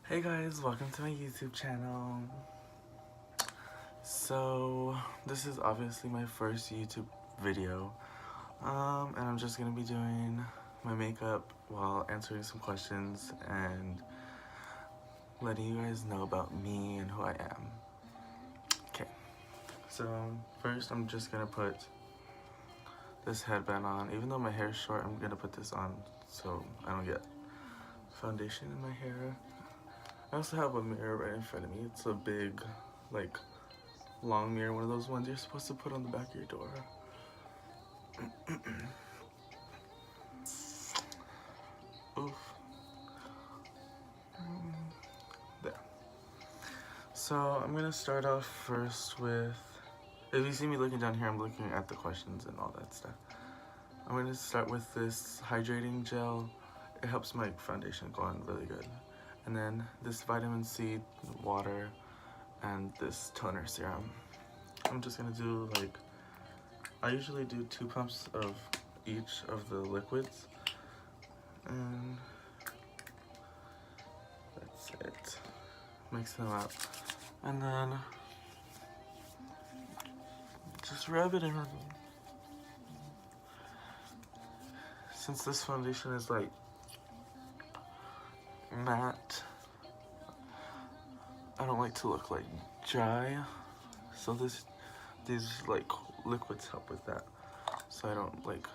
Hey guys, welcome to my YouTube channel. So, this is obviously my first YouTube video. And I'm just gonna be doing my makeup while answering some questions and letting you guys know about me and who I am. Okay, so first I'm just gonna put this headband on. Even though my hair is short, I'm gonna put this on so I don't get foundation in my hair. I also have a mirror right in front of me. It's a big, like, long mirror, one of those ones you're supposed to put on the back of your door. Oof. There. So I'm gonna start off first with, if you see me looking down here, I'm looking at the questions and all that stuff. I'm gonna start with this hydrating gel. It helps my foundation go on really good. And then this vitamin C water and this toner serum. I'm just gonna do I usually do 2 pumps of each of the liquids, and that's it. Mix them up, and then just rub it in. Since this foundation is like matte, I don't like to look like dry, so these like liquids help with that, so I don't like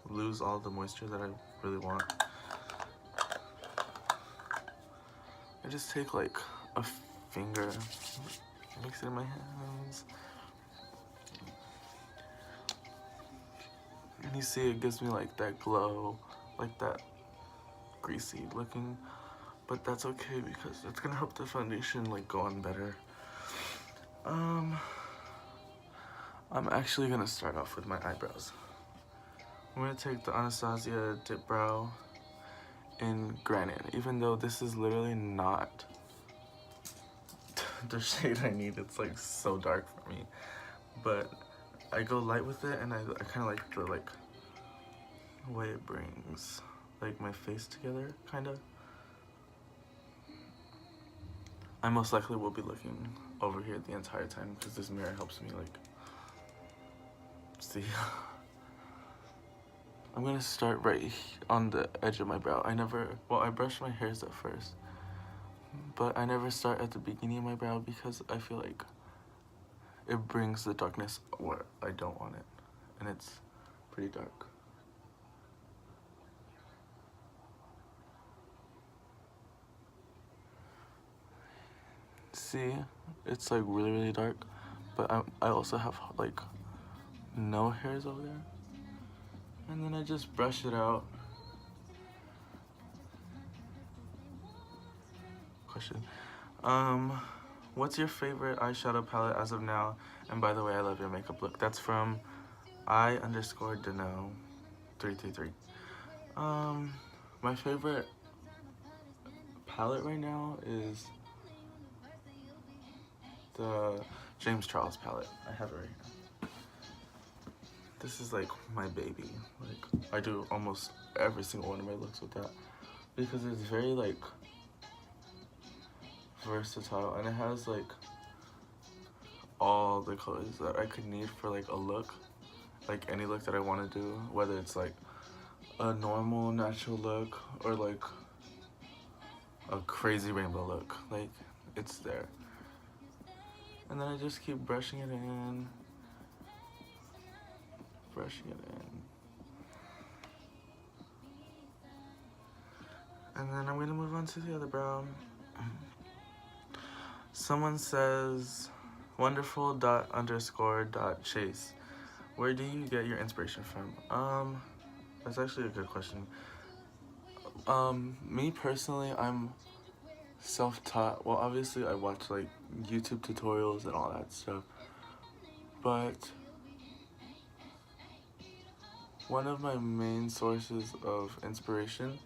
lose all the moisture that I really want. I just take like a finger, mix it in my hands, and you see it gives me like that glow, like that greasy looking, but that's okay because it's gonna help the foundation like go on better. I'm actually gonna start off with my eyebrows. I'm gonna take the Anastasia Dip Brow in Granite, even though this is literally not the shade I need. It's like so dark for me, but I go light with it, and I kind of like the way it brings like my face together, kind of. I most likely will be looking over here the entire time because this mirror helps me like see. I'm gonna start right on the edge of my brow. I brush my hairs at first, but I never start at the beginning of my brow because I feel like it brings the darkness where I don't want it, and it's pretty dark. See, it's like really dark, but I also have like no hairs over there, and then I just brush it out. Question. What's your favorite eyeshadow palette as of now? And by the way, I love your makeup look. That's from I_Deno333. My favorite palette right now is the James Charles palette. I have it right here. This is like my baby. Like, I do almost every single one of my looks with that because it's very like versatile, and it has like all the colors that I could need for like a look, like any look that I want to do, whether it's like a normal natural look or like a crazy rainbow look. Like, it's there. And then I just keep brushing it in, and then I'm gonna move on to the other brow. Someone says, wonderful._.chase. Where do you get your inspiration from? That's actually a good question. Me personally, I'm self-taught. Well, obviously I watch like YouTube tutorials and all that stuff, but one of my main sources of inspiration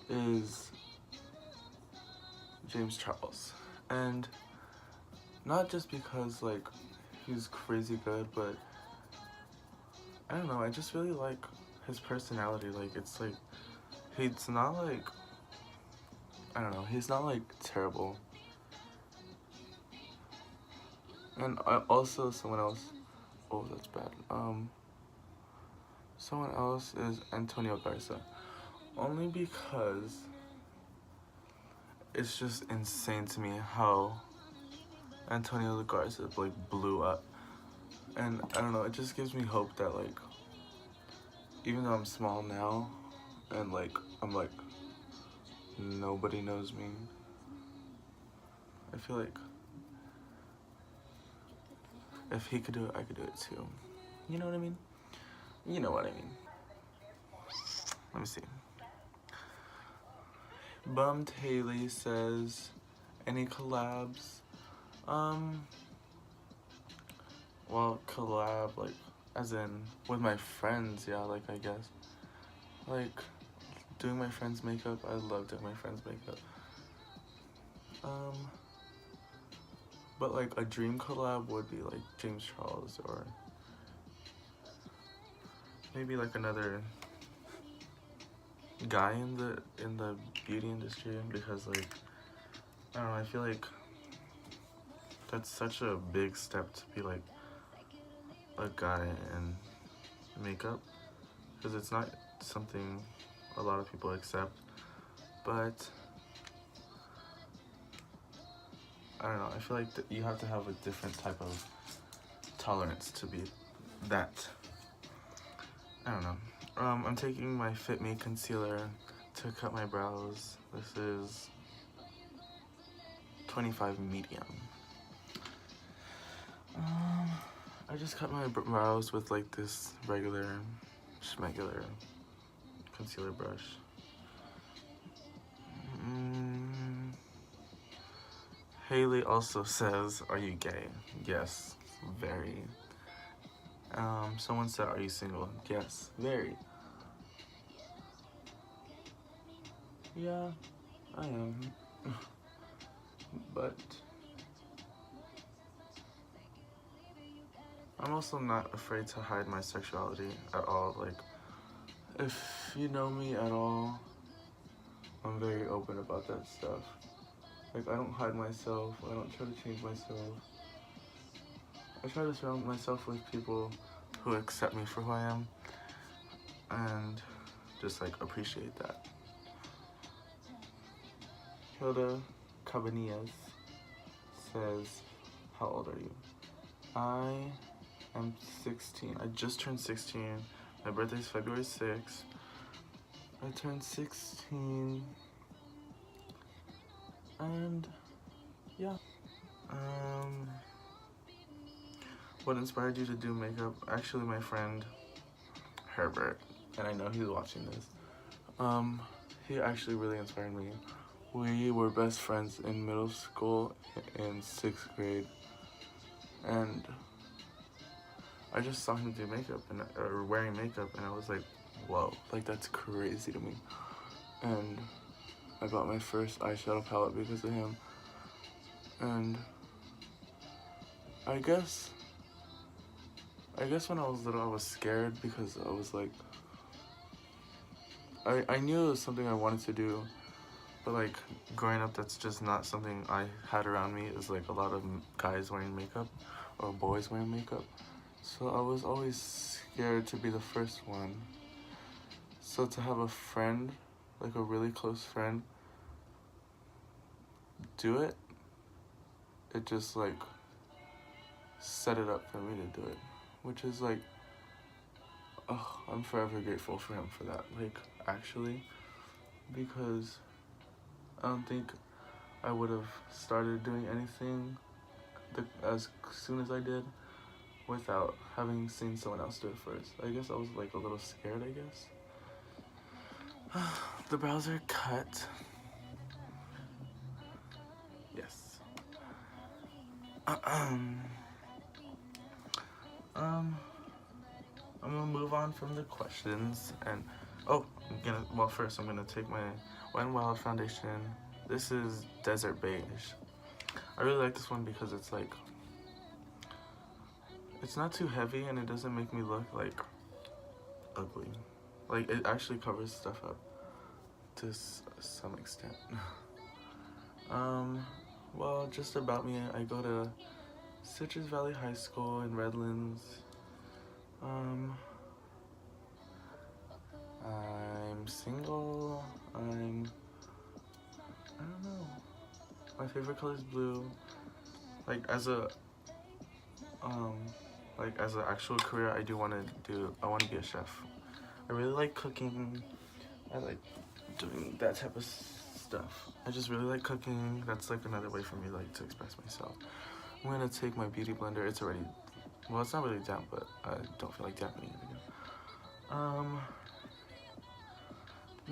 is James Charles. And not just because like he's crazy good, but I don't know, I just really like his personality. Like, it's like, he's not like, I don't know, he's not like terrible. And also someone else, oh that's bad, someone else is Antonio Garza. Only because it's just insane to me how Antonio Garza like blew up. And I don't know, it just gives me hope that like, even though I'm small now, and like, I'm like, nobody knows me, I feel like if he could do it, I could do it too. You know what I mean? You know what I mean. Let me see. Bummed Haley says, any collabs? Well, collab, like, as in, with my friends, yeah, like, I guess. Like, doing my friends' makeup, I love doing my friends' makeup. But, like, a dream collab would be, like, James Charles, or maybe, like, another guy in the beauty industry, because, like, I don't know, I feel like that's such a big step to be, like, a guy in makeup, because it's not something a lot of people accept, but I don't know, I feel like you have to have a different type of tolerance to be that. I don't know. I'm taking my Fit Me concealer to cut my brows. This is 25 medium. I just cut my brows with like this regular schmegular concealer brush. Haley also says, are you gay? Yes, very. Someone said, are you single? Yes, very. Yeah, I am. But I'm also not afraid to hide my sexuality at all. Like, if you know me at all, I'm very open about that stuff. Like, I don't hide myself. I don't try to change myself. I try to surround myself with people who accept me for who I am and just, like, appreciate that. Hilda Cabanillas says, how old are you? I am 16. I just turned 16. My birthday's February 6th. I turned 16. And yeah. What inspired you to do makeup? Actually, my friend Herbert, and I know he's watching this. He actually really inspired me. We were best friends in middle school in 6th grade, and I just saw him do makeup or wearing makeup, and I was like, whoa, like that's crazy to me. And I got my first eyeshadow palette because of him. And I guess when I was little I was scared because I was like, I knew it was something I wanted to do, but like growing up that's just not something I had around me. Is like a lot of guys wearing makeup or boys wearing makeup. So I was always scared to be the first one. So to have a friend, like a really close friend, do it, it just like set it up for me to do it. Which is like, oh, I'm forever grateful for him for that. Like, actually, because I don't think I would have started doing anything as soon as I did without having seen someone else do it first. I guess I was like a little scared, I guess. The brows are cut. Yes. I'm gonna move on from the questions and first I'm gonna take my Wet n Wild foundation. This is Desert Beige. I really like this one because it's like, it's not too heavy and it doesn't make me look like ugly. Like, it actually covers stuff up to some extent. Well, just about me, I go to Citrus Valley High School in Redlands. I'm single. I don't know. My favorite color is blue. Like as a, um, like as an actual career, I want to be a chef. I really like cooking. I like doing that type of stuff. I just really like cooking. That's like another way for me like to express myself. I'm gonna take my beauty blender. It's already, well, it's not really damp, but I don't feel like damping it again.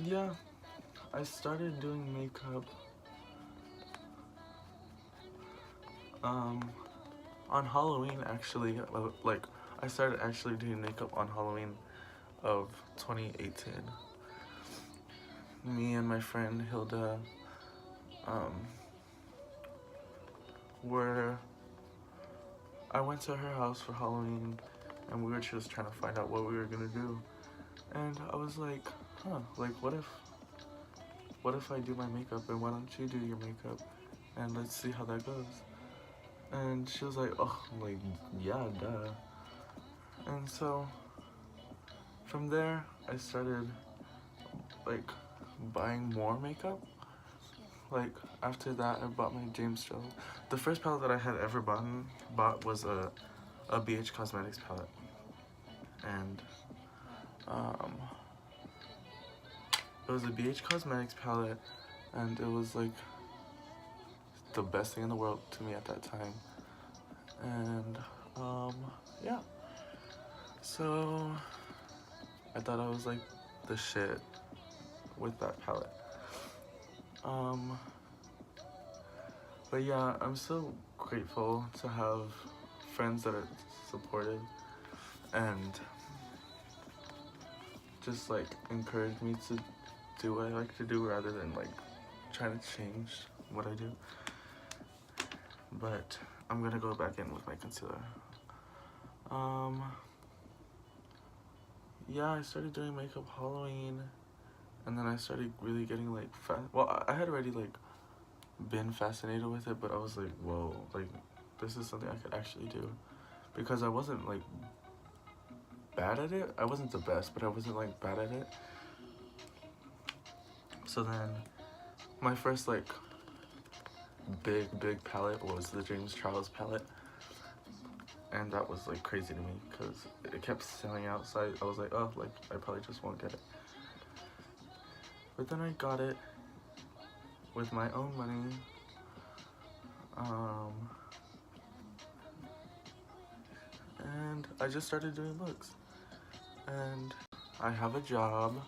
Yeah, I started doing makeup on Halloween actually. Like I started actually doing makeup on Halloween of 2018. Me and my friend Hilda um were I went to her house for Halloween and we were just trying to find out what we were gonna do. And I was like, like what if I do my makeup and why don't you do your makeup and let's see how that goes. And she was like, oh, like, yeah, duh. And so from there I started like buying more makeup. Like after that I bought my James Jones. The first palette that I had ever bought was a BH Cosmetics palette. And it was a BH Cosmetics palette and it was like the best thing in the world to me at that time. And yeah. So I thought I was like the shit with that palette. But yeah, I'm so grateful to have friends that are supportive and just like encourage me to do what I like to do rather than like trying to change what I do. But I'm gonna go back in with my concealer. Yeah, I started doing makeup Halloween and then I started really getting like well, I had already like been fascinated with it, but I was like, whoa, like this is something I could actually do, because I wasn't like bad at it. I wasn't the best, but I wasn't like bad at it. So then my first like big palette was the James Charles palette, and that was like crazy to me because it kept selling out, so I was like, oh, like I probably just won't get it. But then I got it with my own money. And I just started doing looks. And I have a job.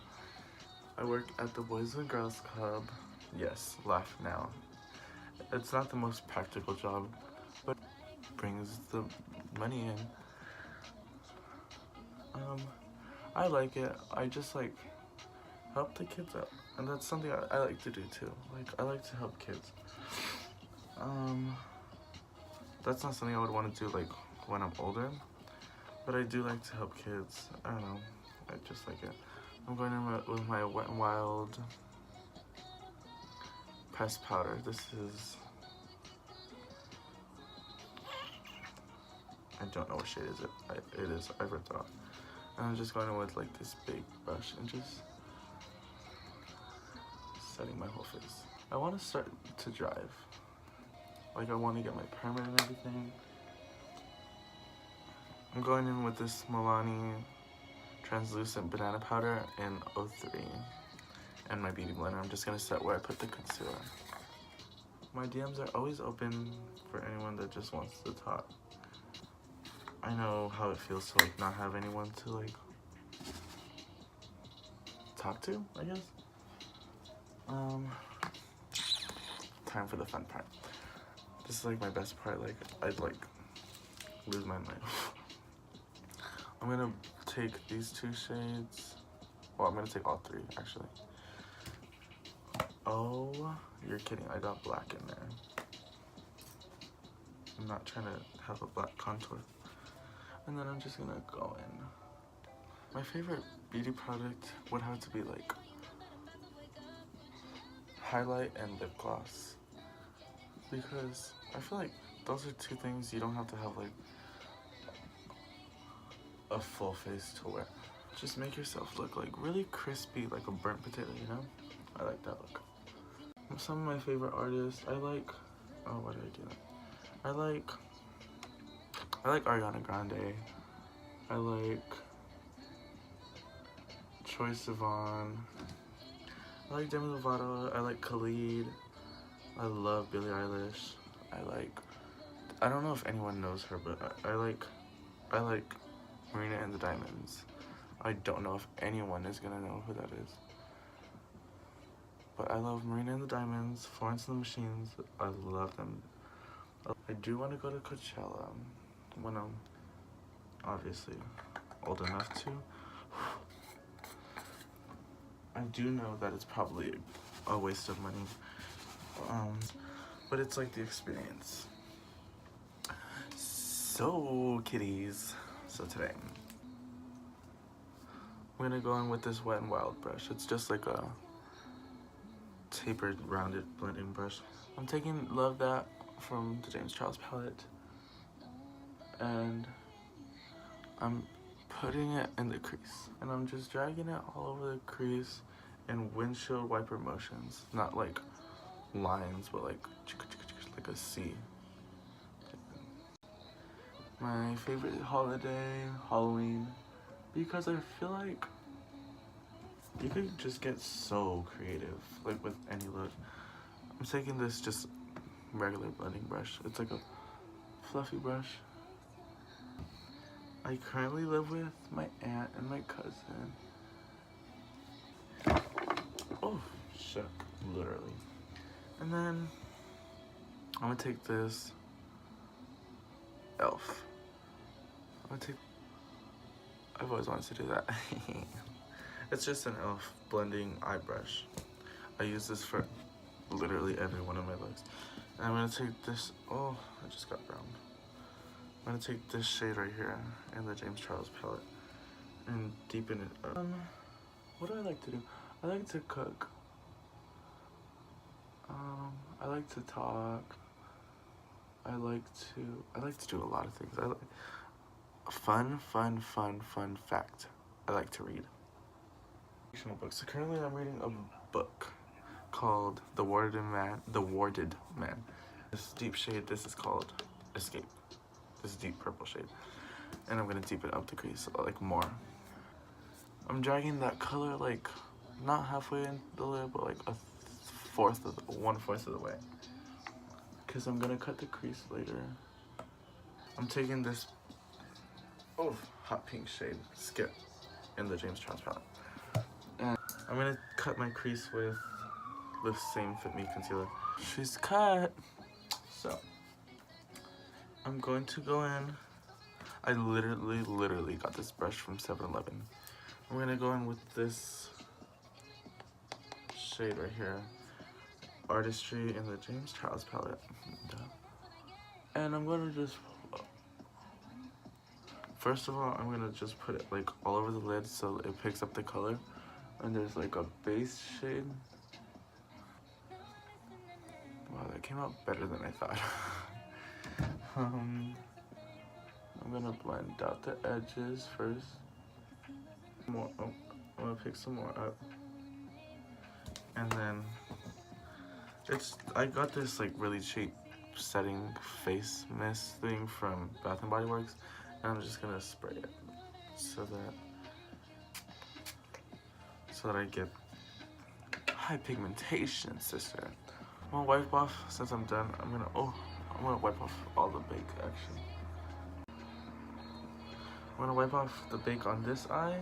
I work at the Boys and Girls Club. Yes, laugh now. It's not the most practical job, but brings the money in. I like it. I just like help the kids out. And that's something I like to do too. Like, I like to help kids. That's not something I would want to do like when I'm older, but I do like to help kids. I don't know, I just like it. I'm going in with my Wet n Wild pressed powder. This is, I don't know what shade is it. It is, I ripped it off. And I'm just going in with like this big brush and just setting my whole face. I want to start to drive. Like, I want to get my permit and everything. I'm going in with this Milani translucent banana powder in 03 and my beauty blender. I'm just gonna set where I put the concealer. My DMs are always open for anyone that just wants to talk. I know how it feels to like not have anyone to like talk to, I guess. Time for the fun part. This is like my best part. Like, I'd like lose my mind. I'm gonna take these two shades. Well, I'm gonna take all three actually. Oh, you're kidding. I got black in there. I'm not trying to have a black contour. And then I'm just gonna go in. My favorite beauty product would have to be like highlight and lip gloss. because I feel like those are two things you don't have to have like a full face to wear. Just make yourself look like really crispy, like a burnt potato, you know? I like that look. Some of my favorite artists, I like, oh, what did I do? I like Ariana Grande. I like Troye Sivan. I like Demi Lovato. I like Khalid. I love Billie Eilish. I don't know if anyone knows her, but I like Marina and the Diamonds. I don't know if anyone is gonna know who that is. But I love Marina and the Diamonds, Florence and the Machines. I love them. I do want to go to Coachella when I'm obviously old enough to. I do know that it's probably a waste of money, but it's like the experience. So kitties, so today I'm gonna go in with this Wet n Wild brush. It's just like a tapered, rounded blending brush. I'm taking Love That from the James Charles palette, and I'm putting it in the crease, and I'm just dragging it all over the crease in windshield wiper motions, not like lines, but like a C. My favorite holiday, Halloween, because I feel like you could just get so creative, like with any look. I'm taking this just regular blending brush. It's like a fluffy brush. I currently live with my aunt and my cousin. Oh, shook, literally. And then I'm gonna take this Elf. I've always wanted to do that. It's just an Elf blending eye brush. I use this for literally every one of my looks. And I'm gonna take this, oh, I just got brown. I'm gonna take this shade right here in the James Charles palette and deepen it up. What do I like to do? I like to cook. I like to talk. I like to do a lot of things. Fun fact. I like to read. Fictional books. So currently I'm reading a book called The Warded Man. This deep shade, this is called Escape. This deep purple shade. And I'm gonna deepen up the crease like more. I'm dragging that color like not halfway in the lid, but like 1/4 of the way. Cause I'm gonna cut the crease later. I'm taking this hot pink shade, Skip, in the James Charles palette. And I'm gonna cut my crease with the same Fit Me concealer. She's cut. So I'm going to go in. I literally got this brush from 7-Eleven. I'm gonna go in with this shade right here, Artistry in the James Charles palette. And I'm gonna just, first of all, I'm gonna just put it like all over the lid so it picks up the color. And there's like a base shade. Wow, that came out better than I thought. I'm gonna blend out the edges first. I'm gonna pick some more up. And then I got this like really cheap setting face mist thing from Bath and Body Works, and I'm just gonna spray it so that I get high pigmentation, sister. I'm gonna wipe off, since I'm done, I'm gonna wipe off all the bake actually. I'm gonna wipe off the bake on this eye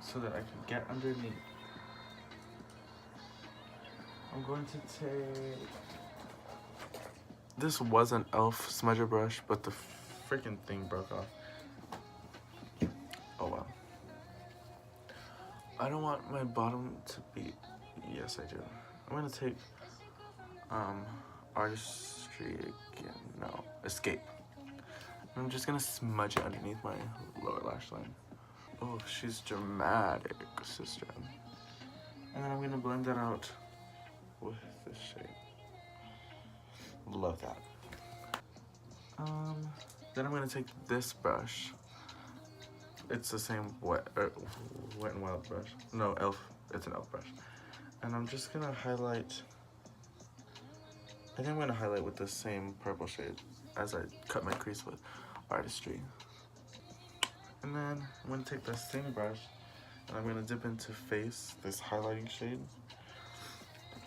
so that I can get underneath. I'm going to take, this was an e.l.f. smudger brush, but the freaking thing broke off. Oh well. I don't want my bottom to be, yes I do. I'm gonna take Artistry again, no, Escape. I'm just gonna smudge it underneath my lower lash line. Oh, she's dramatic, sister. And then I'm gonna blend that out with this shade. Love that. Then I'm gonna take this brush. It's the same Wet n Wild brush. No, Elf. It's an Elf brush. And I'm just gonna highlight. I think I'm gonna highlight with the same purple shade as I cut my crease with Artistry. And then I'm gonna take the same brush and I'm gonna dip into Face, this highlighting shade,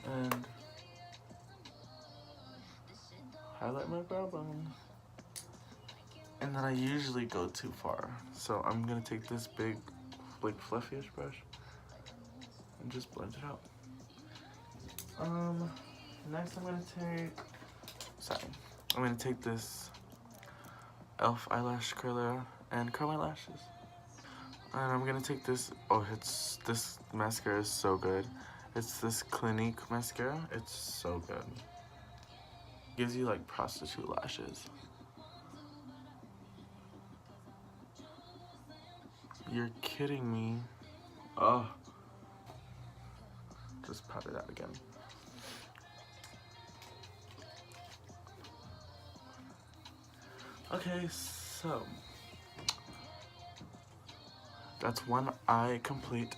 and highlight my brow bone. And then I usually go too far, so I'm gonna take this big, like fluffyish brush and just blend it out. Next I'm gonna take this Elf eyelash curler and curl my lashes. And I'm gonna take this, this mascara is so good. It's this Clinique mascara, it's so good. Gives you like prostitute lashes. You're kidding me. Oh. Just pat it out again. Okay, so that's one eye complete,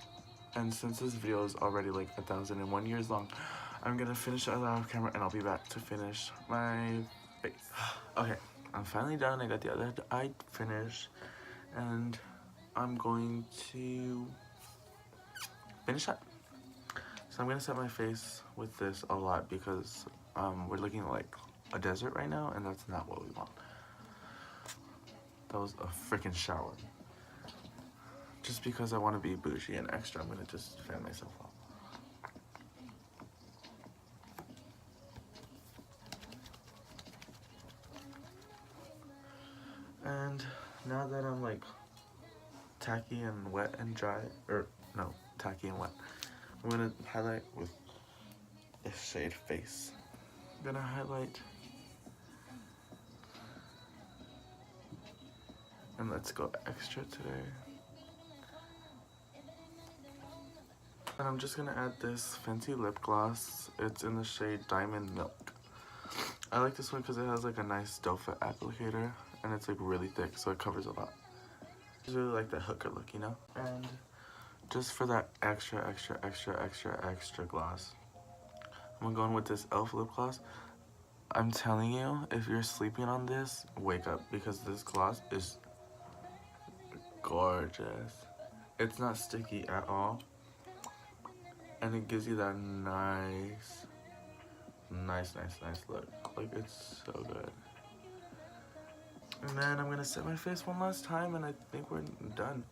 and since this video is already like 1,001 years long, I'm gonna finish it off camera and I'll be back to finish my face. Okay, I'm finally done. I got the other eye finished, and I'm going to finish up. So I'm gonna set my face with this a lot because we're looking at like a desert right now, and that's not what we want. That was a freaking shower. Just because I want to be bougie and extra, I'm gonna just fan myself off. And now that I'm like tacky and wet and dry, or no, tacky and wet, I'm gonna highlight with this shade Face. I'm gonna highlight, and let's go extra today. And I'm just gonna add this Fenty lip gloss. It's in the shade Diamond Milk. I like this one because it has like a nice doe foot applicator, and it's like really thick, so it covers a lot. I just really like that hooker look, you know? And just for that extra gloss, I'm going with this e.l.f. lip gloss. I'm telling you, if you're sleeping on this, wake up, because this gloss is gorgeous. It's not sticky at all, and it gives you that nice look. Like, it's so good. And then I'm gonna set my face one last time, and I think we're done.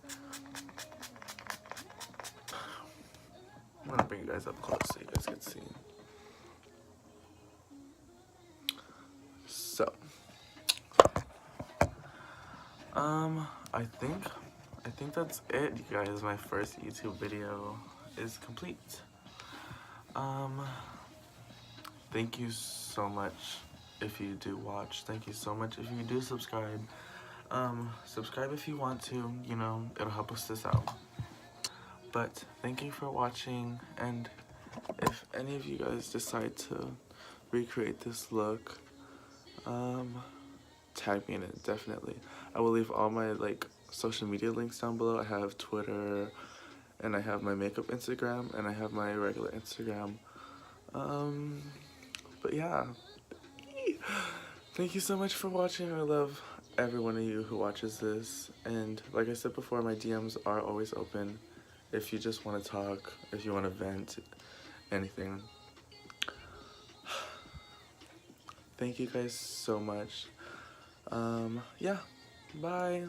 I'm gonna bring you guys up close so you guys can see. So, I think that's it, you guys. My first YouTube video is complete. Thank you so much if you do watch. Thank you so much if you do subscribe. Subscribe if you want to, you know, it'll help us this out. But thank you for watching, and if any of you guys decide to recreate this look, tag me in it, definitely. I will leave all my like social media links down below. I have Twitter, and I have my makeup Instagram, and I have my regular Instagram. But yeah, thank you so much for watching. I love every one of you who watches this, and like I said before, my DMs are always open if you just want to talk, if you want to vent, anything. Thank you guys so much. Yeah, bye.